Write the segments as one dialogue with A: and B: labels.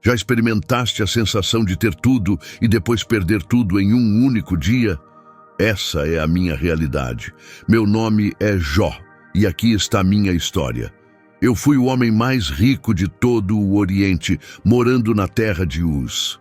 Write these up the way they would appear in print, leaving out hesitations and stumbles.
A: Já experimentaste a sensação de ter tudo e depois perder tudo em um único dia? Essa é a minha realidade. Meu nome é Jó, e aqui está a minha história. Eu fui o homem mais rico de todo o Oriente, morando na terra de Uz.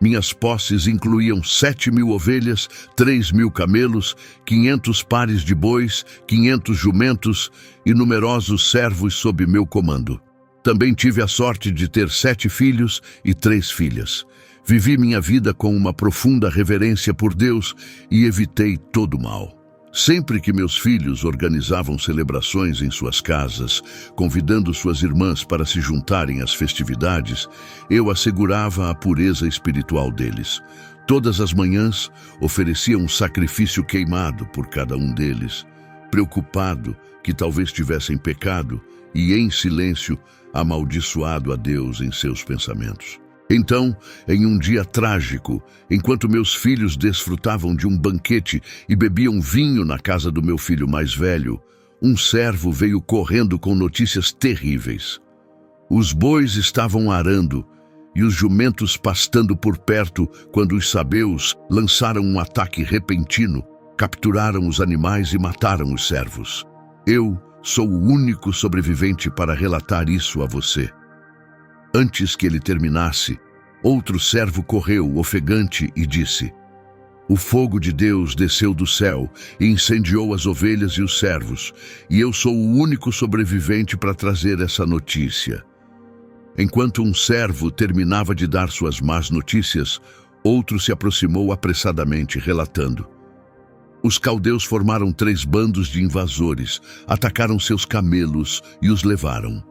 A: Minhas posses incluíam 7.000 ovelhas, 3.000 camelos, 500 pares de bois, 500 jumentos e numerosos servos sob meu comando. Também tive a sorte de ter 7 filhos e 3 filhas. Vivi minha vida com uma profunda reverência por Deus e evitei todo o mal. Sempre que meus filhos organizavam celebrações em suas casas, convidando suas irmãs para se juntarem às festividades, eu assegurava a pureza espiritual deles. Todas as manhãs, oferecia um sacrifício queimado por cada um deles, preocupado que talvez tivessem pecado e, em silêncio, amaldiçoado a Deus em seus pensamentos. Então, em um dia trágico, enquanto meus filhos desfrutavam de um banquete e bebiam vinho na casa do meu filho mais velho, um servo veio correndo com notícias terríveis. Os bois estavam arando e os jumentos pastando por perto quando os sabeus lançaram um ataque repentino, capturaram os animais e mataram os servos. Eu sou o único sobrevivente para relatar isso a você. Antes que ele terminasse, outro servo correu, ofegante, e disse: O fogo de Deus desceu do céu e incendiou as ovelhas e os servos, e eu sou o único sobrevivente para trazer essa notícia. Enquanto um servo terminava de dar suas más notícias, outro se aproximou apressadamente, relatando: Os caldeus formaram 3 bandos de invasores, atacaram seus camelos e os levaram.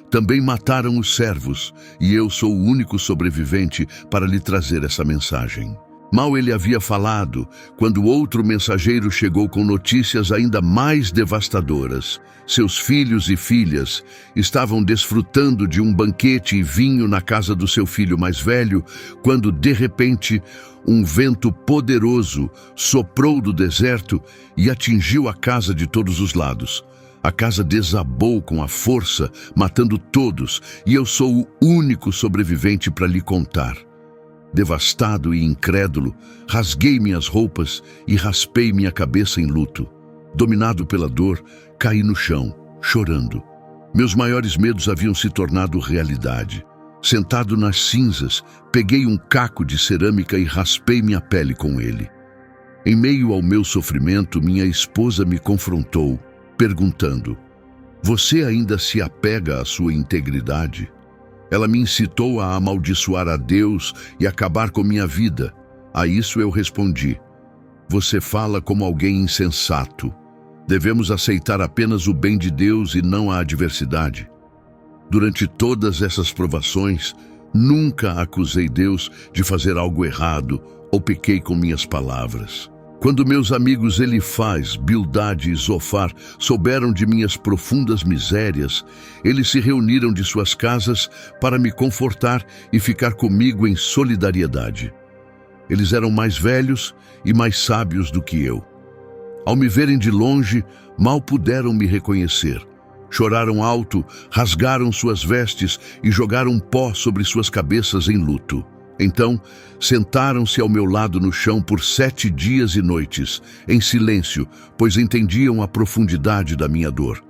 A: Também mataram os servos, e eu sou o único sobrevivente para lhe trazer essa mensagem. Mal ele havia falado, quando outro mensageiro chegou com notícias ainda mais devastadoras. Seus filhos e filhas estavam desfrutando de um banquete e vinho na casa do seu filho mais velho, quando, de repente, um vento poderoso soprou do deserto e atingiu a casa de todos os lados. A casa desabou com a força, matando todos, e eu sou o único sobrevivente para lhe contar. Devastado e incrédulo, rasguei minhas roupas e raspei minha cabeça em luto. Dominado pela dor, caí no chão, chorando. Meus maiores medos haviam se tornado realidade. Sentado nas cinzas, peguei um caco de cerâmica e raspei minha pele com ele. Em meio ao meu sofrimento, minha esposa me confrontou, perguntando: Você ainda se apega à sua integridade? Ela me incitou a amaldiçoar a Deus e acabar com minha vida. A isso eu respondi: Você fala como alguém insensato. Devemos aceitar apenas o bem de Deus e não a adversidade. Durante todas essas provações, nunca acusei Deus de fazer algo errado ou pequei com minhas palavras. Quando meus amigos Elifaz, Bildade e Zofar souberam de minhas profundas misérias, eles se reuniram de suas casas para me confortar e ficar comigo em solidariedade. Eles eram mais velhos e mais sábios do que eu. Ao me verem de longe, mal puderam me reconhecer. Choraram alto, rasgaram suas vestes e jogaram pó sobre suas cabeças em luto. Então, sentaram-se ao meu lado no chão por 7 dias e noites, em silêncio, pois entendiam a profundidade da minha dor.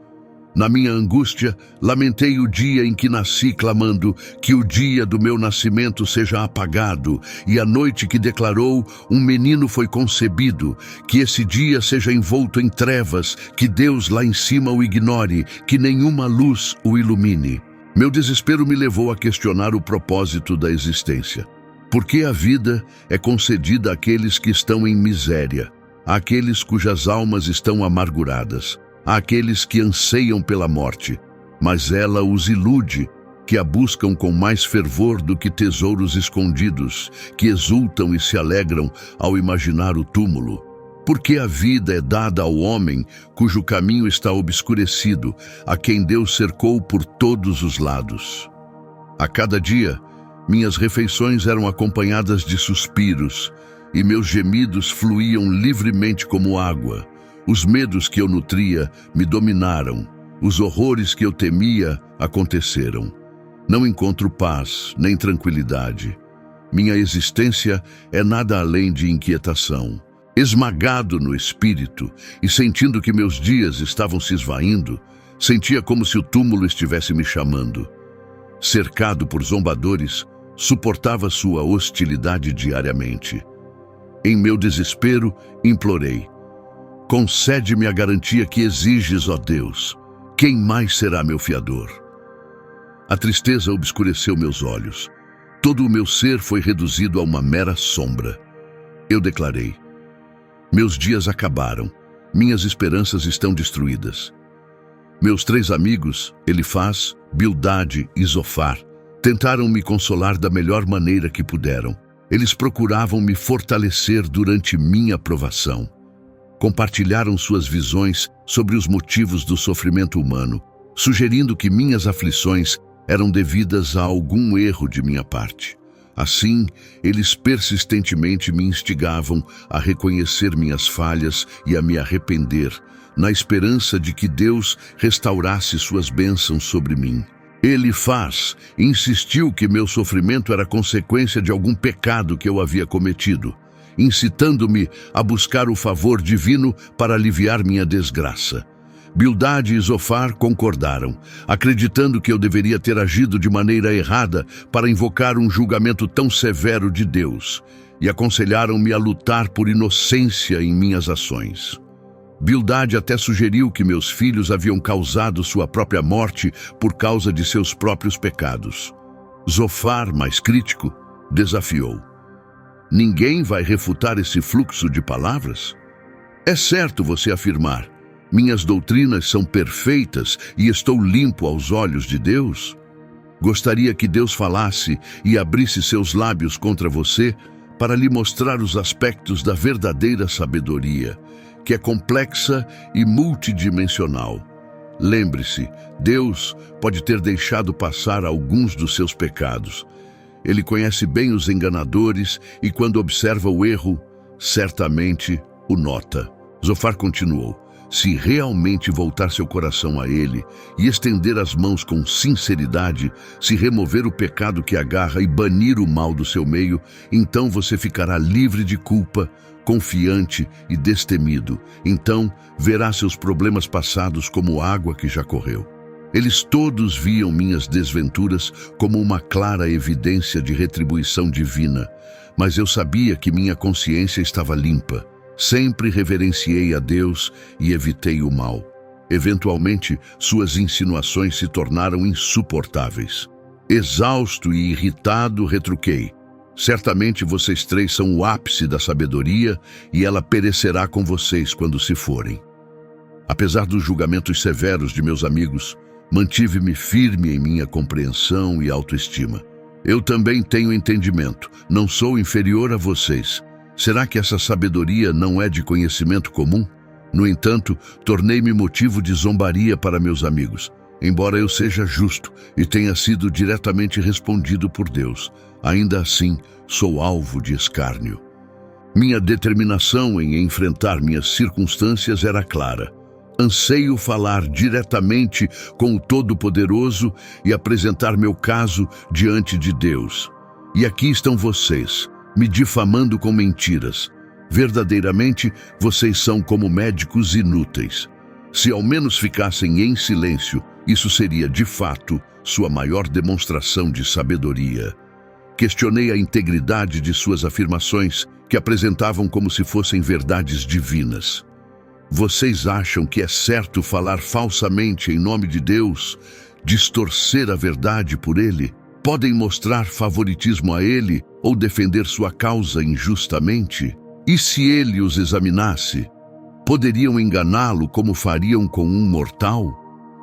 A: Na minha angústia, lamentei o dia em que nasci, clamando que o dia do meu nascimento seja apagado, e a noite que declarou um menino foi concebido, que esse dia seja envolto em trevas, que Deus lá em cima o ignore, que nenhuma luz o ilumine. Meu desespero me levou a questionar o propósito da existência. Por que a vida é concedida àqueles que estão em miséria, àqueles cujas almas estão amarguradas, àqueles que anseiam pela morte, mas ela os ilude, que a buscam com mais fervor do que tesouros escondidos, que exultam e se alegram ao imaginar o túmulo? Porque a vida é dada ao homem cujo caminho está obscurecido, a quem Deus cercou por todos os lados. A cada dia, minhas refeições eram acompanhadas de suspiros, e meus gemidos fluíam livremente como água. Os medos que eu nutria me dominaram, os horrores que eu temia aconteceram. Não encontro paz, nem tranquilidade. Minha existência é nada além de inquietação. Esmagado no espírito e sentindo que meus dias estavam se esvaindo, sentia como se o túmulo estivesse me chamando. Cercado por zombadores, suportava sua hostilidade diariamente. Em meu desespero, implorei: concede-me a garantia que exiges, ó Deus. Quem mais será meu fiador? A tristeza obscureceu meus olhos. Todo o meu ser foi reduzido a uma mera sombra. Eu declarei: meus dias acabaram. Minhas esperanças estão destruídas. Meus 3 amigos, Elifaz, Bildade e Zofar, tentaram me consolar da melhor maneira que puderam. Eles procuravam me fortalecer durante minha provação. Compartilharam suas visões sobre os motivos do sofrimento humano, sugerindo que minhas aflições eram devidas a algum erro de minha parte. Assim, eles persistentemente me instigavam a reconhecer minhas falhas e a me arrepender, na esperança de que Deus restaurasse suas bênçãos sobre mim. Elifaz insistiu que meu sofrimento era consequência de algum pecado que eu havia cometido, incitando-me a buscar o favor divino para aliviar minha desgraça. Bildade e Zofar concordaram, acreditando que eu deveria ter agido de maneira errada para invocar um julgamento tão severo de Deus, e aconselharam-me a lutar por inocência em minhas ações. Bildade até sugeriu que meus filhos haviam causado sua própria morte por causa de seus próprios pecados. Zofar, mais crítico, desafiou: ninguém vai refutar esse fluxo de palavras? É certo você afirmar: minhas doutrinas são perfeitas e estou limpo aos olhos de Deus? Gostaria que Deus falasse e abrisse seus lábios contra você para lhe mostrar os aspectos da verdadeira sabedoria, que é complexa e multidimensional. Lembre-se, Deus pode ter deixado passar alguns dos seus pecados. Ele conhece bem os enganadores e, quando observa o erro, certamente o nota. Zofar continuou: se realmente voltar seu coração a Ele e estender as mãos com sinceridade, se remover o pecado que agarra e banir o mal do seu meio, então você ficará livre de culpa, confiante e destemido. Então verá seus problemas passados como água que já correu. Eles todos viam minhas desventuras como uma clara evidência de retribuição divina, mas eu sabia que minha consciência estava limpa. Sempre reverenciei a Deus e evitei o mal. Eventualmente, suas insinuações se tornaram insuportáveis. Exausto e irritado, retruquei: certamente vocês 3 são o ápice da sabedoria e ela perecerá com vocês quando se forem. Apesar dos julgamentos severos de meus amigos, mantive-me firme em minha compreensão e autoestima. Eu também tenho entendimento, não sou inferior a vocês. Será que essa sabedoria não é de conhecimento comum? No entanto, tornei-me motivo de zombaria para meus amigos. Embora eu seja justo e tenha sido diretamente respondido por Deus, ainda assim sou alvo de escárnio. Minha determinação em enfrentar minhas circunstâncias era clara. Anseio falar diretamente com o Todo-Poderoso e apresentar meu caso diante de Deus. E aqui estão vocês, me difamando com mentiras. Verdadeiramente, vocês são como médicos inúteis. Se ao menos ficassem em silêncio, isso seria, de fato, sua maior demonstração de sabedoria. Questionei a integridade de suas afirmações, que apresentavam como se fossem verdades divinas. Vocês acham que é certo falar falsamente em nome de Deus, distorcer a verdade por Ele? Podem mostrar favoritismo a Ele ou defender sua causa injustamente? E se Ele os examinasse, poderiam enganá-lo como fariam com um mortal?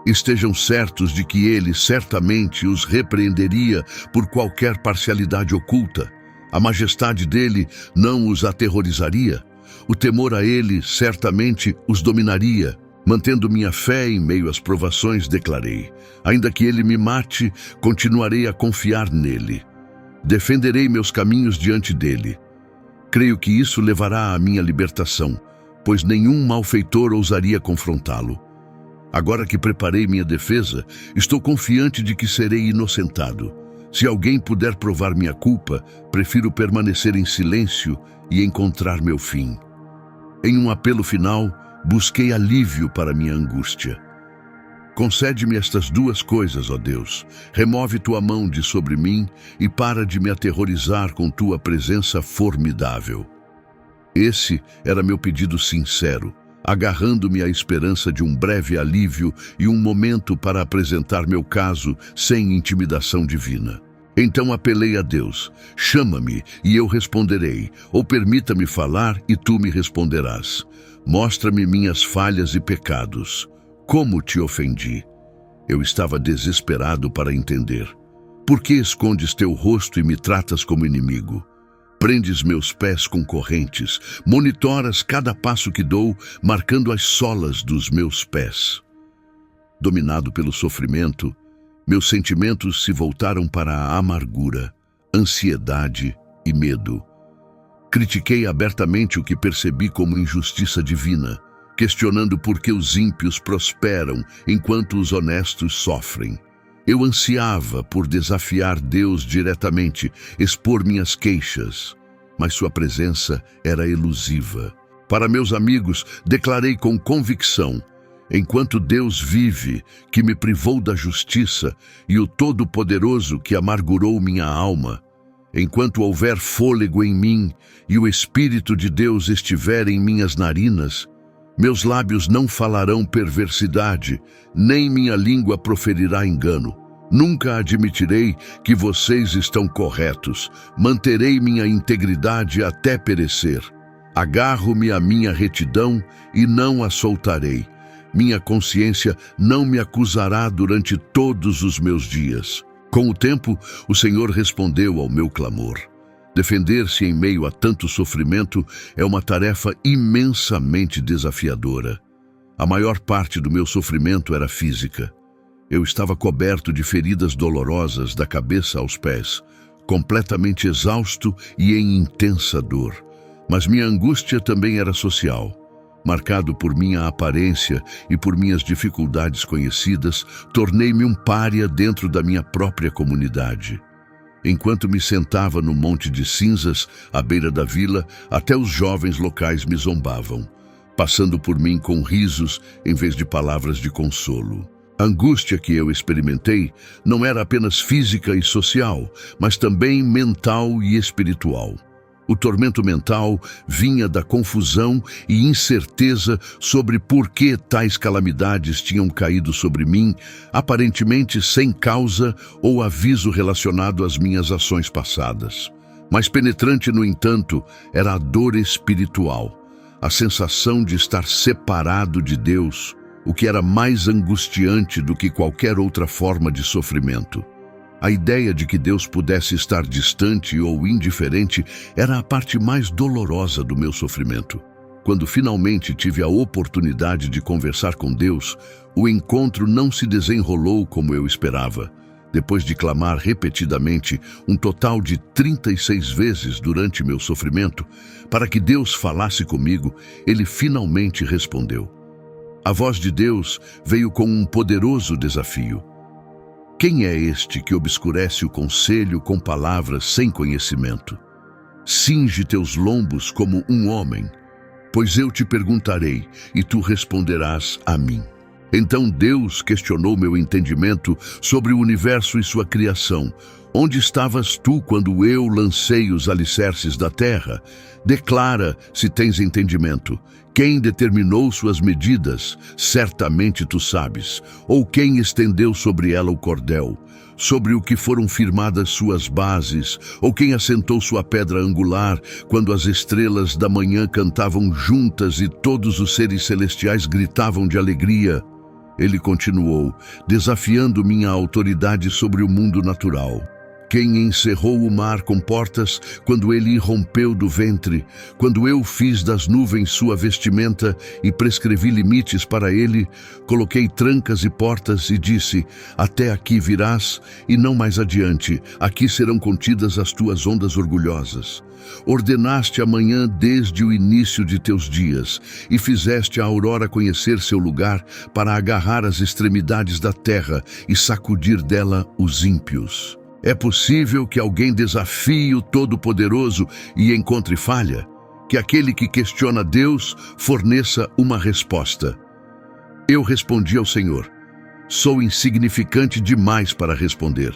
A: Estejam certos de que Ele certamente os repreenderia por qualquer parcialidade oculta. A majestade dele não os aterrorizaria. O temor a Ele certamente os dominaria. Mantendo minha fé em meio às provações, declarei: ainda que Ele me mate, continuarei a confiar nele. Defenderei meus caminhos diante dele. Creio que isso levará à minha libertação, pois nenhum malfeitor ousaria confrontá-lo. Agora que preparei minha defesa, estou confiante de que serei inocentado. Se alguém puder provar minha culpa, prefiro permanecer em silêncio e encontrar meu fim. Em um apelo final, busquei alívio para minha angústia. Concede-me estas duas coisas, ó Deus. Remove tua mão de sobre mim e para de me aterrorizar com tua presença formidável. Esse era meu pedido sincero, agarrando-me à esperança de um breve alívio e um momento para apresentar meu caso sem intimidação divina. Então apelei a Deus: chama-me e eu responderei, ou permita-me falar e tu me responderás. Mostra-me minhas falhas e pecados. Como te ofendi? Eu estava desesperado para entender. Por que escondes teu rosto e me tratas como inimigo? Prendes meus pés com correntes, monitoras cada passo que dou, marcando as solas dos meus pés. Dominado pelo sofrimento, meus sentimentos se voltaram para a amargura, ansiedade e medo. Critiquei abertamente o que percebi como injustiça divina, questionando por que os ímpios prosperam enquanto os honestos sofrem. Eu ansiava por desafiar Deus diretamente, expor minhas queixas, mas sua presença era elusiva. Para meus amigos, declarei com convicção: enquanto Deus vive, que me privou da justiça, e o Todo-Poderoso que amargurou minha alma, enquanto houver fôlego em mim e o Espírito de Deus estiver em minhas narinas, meus lábios não falarão perversidade, nem minha língua proferirá engano. Nunca admitirei que vocês estão corretos. Manterei minha integridade até perecer. Agarro-me à minha retidão e não a soltarei. Minha consciência não me acusará durante todos os meus dias. Com o tempo, o Senhor respondeu ao meu clamor. Defender-se em meio a tanto sofrimento é uma tarefa imensamente desafiadora. A maior parte do meu sofrimento era física. Eu estava coberto de feridas dolorosas da cabeça aos pés, completamente exausto e em intensa dor. Mas minha angústia também era social. Marcado por minha aparência e por minhas dificuldades conhecidas, tornei-me um pária dentro da minha própria comunidade. Enquanto me sentava no Monte de Cinzas, à beira da vila, até os jovens locais me zombavam, passando por mim com risos em vez de palavras de consolo. A angústia que eu experimentei não era apenas física e social, mas também mental e espiritual. O tormento mental vinha da confusão e incerteza sobre por que tais calamidades tinham caído sobre mim, aparentemente sem causa ou aviso relacionado às minhas ações passadas. Mais penetrante, no entanto, era a dor espiritual, a sensação de estar separado de Deus, o que era mais angustiante do que qualquer outra forma de sofrimento. A ideia de que Deus pudesse estar distante ou indiferente era a parte mais dolorosa do meu sofrimento. Quando finalmente tive a oportunidade de conversar com Deus, o encontro não se desenrolou como eu esperava. Depois de clamar repetidamente, um total de 36 vezes durante meu sofrimento, para que Deus falasse comigo, Ele finalmente respondeu. A voz de Deus veio com um poderoso desafio. Quem é este que obscurece o conselho com palavras sem conhecimento? Cinge teus lombos como um homem, pois eu te perguntarei e tu responderás a mim. Então Deus questionou meu entendimento sobre o universo e sua criação. Onde estavas tu quando eu lancei os alicerces da terra? Declara, se tens entendimento. Quem determinou suas medidas? Certamente tu sabes. Ou quem estendeu sobre ela o cordel? Sobre o que foram firmadas suas bases? Ou quem assentou sua pedra angular, quando as estrelas da manhã cantavam juntas e todos os seres celestiais gritavam de alegria? Ele continuou, desafiando minha autoridade sobre o mundo natural. quem encerrou o mar com portas, quando ele irrompeu do ventre, quando eu fiz das nuvens sua vestimenta e prescrevi limites para ele, coloquei trancas e portas e disse: até aqui virás e não mais adiante, aqui serão contidas as tuas ondas orgulhosas. Ordenaste a manhã desde o início de teus dias, e fizeste a aurora conhecer seu lugar para agarrar as extremidades da terra e sacudir dela os ímpios. É possível que alguém desafie o Todo-Poderoso e encontre falha? Que aquele que questiona Deus forneça uma resposta? Eu respondi ao Senhor: sou insignificante demais para responder.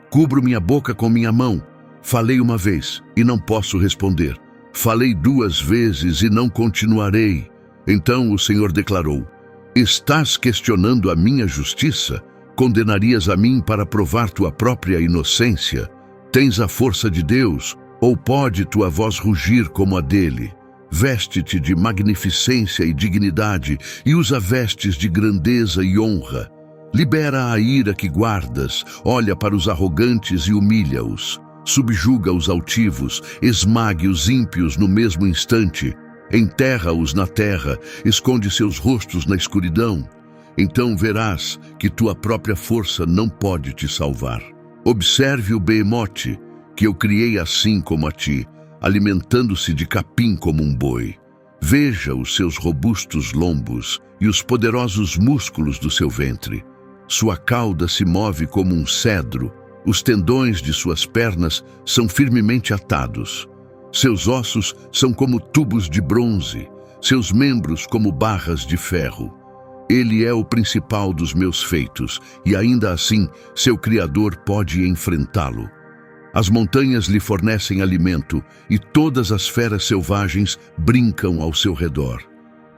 A: Cubro minha boca com minha mão. Falei uma vez e não posso responder. Falei 2 vezes e não continuarei. Então o Senhor declarou: estás questionando a minha justiça? Condenarias a mim para provar tua própria inocência? Tens a força de Deus, ou pode tua voz rugir como a dele? Veste-te de magnificência e dignidade e usa vestes de grandeza e honra. Libera a ira que guardas, olha para os arrogantes e humilha-os. Subjuga os altivos, esmague os ímpios no mesmo instante, enterra-os na terra, esconde seus rostos na escuridão. Então verás que tua própria força não pode te salvar. Observe o behemote, que eu criei assim como a ti, alimentando-se de capim como um boi. Veja os seus robustos lombos e os poderosos músculos do seu ventre. Sua cauda se move como um cedro. Os tendões de suas pernas são firmemente atados. Seus ossos são como tubos de bronze, seus membros como barras de ferro. Ele é o principal dos meus feitos, e ainda assim seu Criador pode enfrentá-lo. As montanhas lhe fornecem alimento, e todas as feras selvagens brincam ao seu redor.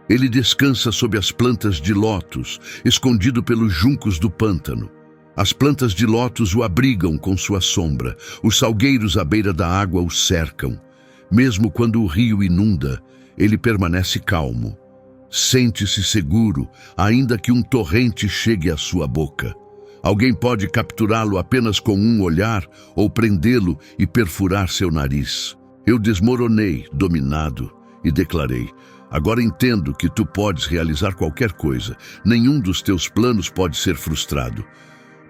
A: Ele descansa sob as plantas de lótus, escondido pelos juncos do pântano. As plantas de lótus o abrigam com sua sombra, os salgueiros à beira da água o cercam. Mesmo quando o rio inunda, ele permanece calmo. Sente-se seguro, ainda que um torrente chegue à sua boca. Alguém pode capturá-lo apenas com um olhar ou prendê-lo e perfurar seu nariz. Eu desmoronei, dominado, e declarei: agora entendo que tu podes realizar qualquer coisa. Nenhum dos teus planos pode ser frustrado.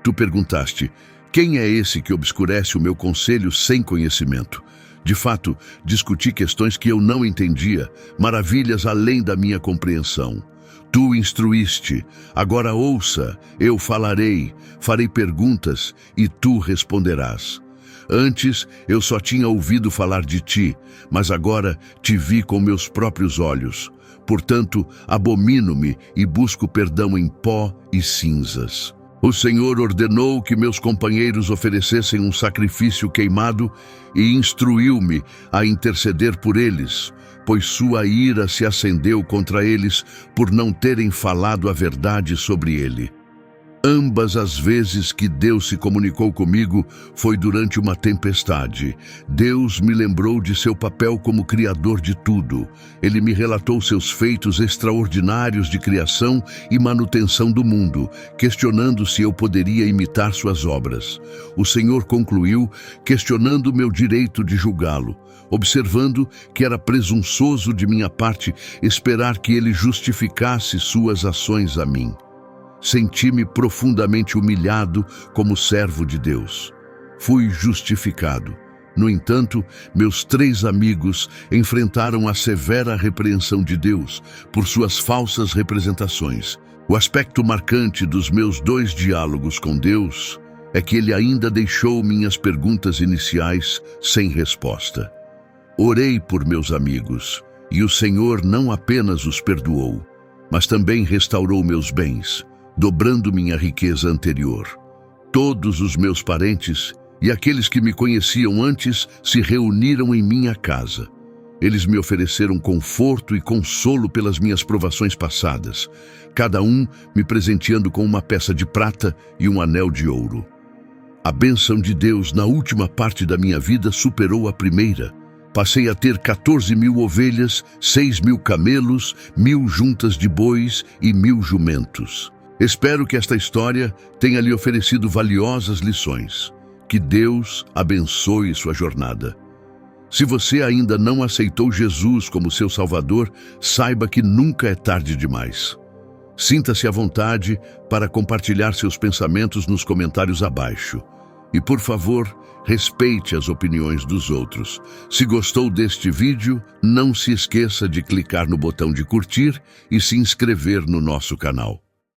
A: Tu perguntaste: quem é esse que obscurece o meu conselho sem conhecimento? De fato, discuti questões que eu não entendia, maravilhas além da minha compreensão. Tu instruíste, agora ouça, eu falarei, farei perguntas e tu responderás. Antes eu só tinha ouvido falar de ti, mas agora te vi com meus próprios olhos. Portanto, abomino-me e busco perdão em pó e cinzas. O Senhor ordenou que meus companheiros oferecessem um sacrifício queimado e instruiu-me a interceder por eles, pois sua ira se acendeu contra eles por não terem falado a verdade sobre ele. Ambas as vezes que Deus se comunicou comigo foi durante uma tempestade. Deus me lembrou de seu papel como criador de tudo. Ele me relatou seus feitos extraordinários de criação e manutenção do mundo, questionando se eu poderia imitar suas obras. O Senhor concluiu, questionando meu direito de julgá-lo, observando que era presunçoso de minha parte esperar que ele justificasse suas ações a mim. Senti-me profundamente humilhado como servo de Deus. Fui justificado. No entanto, meus 3 amigos enfrentaram a severa repreensão de Deus por suas falsas representações. O aspecto marcante dos meus 2 diálogos com Deus é que ele ainda deixou minhas perguntas iniciais sem resposta. Orei por meus amigos, e o Senhor não apenas os perdoou, mas também restaurou meus bens, dobrando minha riqueza anterior. Todos os meus parentes e aqueles que me conheciam antes se reuniram em minha casa. Eles me ofereceram conforto e consolo pelas minhas provações passadas, cada um me presenteando com uma peça de prata e um anel de ouro. A bênção de Deus na última parte da minha vida superou a primeira. Passei a ter 14.000 ovelhas, 6.000 camelos, 1.000 juntas de bois e 1.000 jumentos. Espero que esta história tenha lhe oferecido valiosas lições. Que Deus abençoe sua jornada. Se você ainda não aceitou Jesus como seu Salvador, saiba que nunca é tarde demais. Sinta-se à vontade para compartilhar seus pensamentos nos comentários abaixo. E, por favor, respeite as opiniões dos outros. Se gostou deste vídeo, não se esqueça de clicar no botão de curtir e se inscrever no nosso canal.